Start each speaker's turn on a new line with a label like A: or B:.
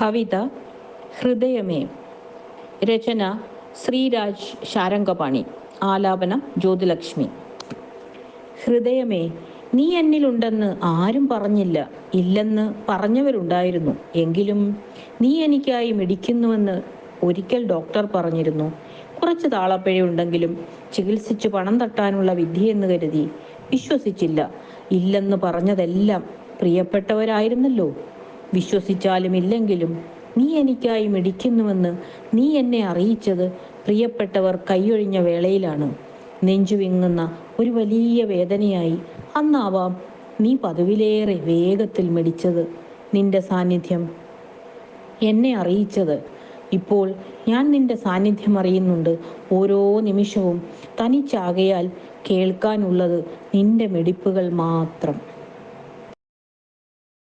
A: കവിത ഹൃദയമേ. രചന ശ്രീരാജ് ശാരംഗപാണി. ആലാപനം ജ്യോതിലക്ഷ്മി. ഹൃദയമേ, നീ എന്നിലുണ്ടെന്ന് ആരും പറഞ്ഞില്ല. ഇല്ലെന്ന് പറഞ്ഞവരുണ്ടായിരുന്നു. എങ്കിലും നീ എനിക്കായി മിടിക്കുന്നുവെന്ന് ഒരിക്കൽ ഡോക്ടർ പറഞ്ഞിരുന്നു. കുറച്ച് താളപ്പിഴയുണ്ടെങ്കിലും ചികിത്സിച്ച് പണം തട്ടാനുള്ള വിദ്യയെന്ന് കരുതി വിശ്വസിച്ചില്ല. ഇല്ലെന്ന് പറഞ്ഞതെല്ലാം പ്രിയപ്പെട്ടവരായിരുന്നല്ലോ. വിശ്വസിച്ചാലും ഇല്ലെങ്കിലും നീ എനിക്കായി മിടിക്കുന്നുവെന്ന് നീ എന്നെ അറിയിച്ചത് പ്രിയപ്പെട്ടവർ കൈയൊഴിഞ്ഞ വേളയിലാണ്. നെഞ്ചു വിങ്ങുന്ന ഒരു വലിയ വേദനയായി അന്നാവാം നീ പതിവിലേറെ വേഗത്തിൽ മിടിച്ചത്. നിന്റെ സാന്നിധ്യം എന്നെ അറിയിച്ചത്. ഇപ്പോൾ ഞാൻ നിന്റെ സാന്നിധ്യം അറിയുന്നുണ്ട്. ഓരോ നിമിഷവും തനിച്ചാകയാൽ കേൾക്കാനുള്ളത് നിന്റെ മിടിപ്പുകൾ മാത്രം.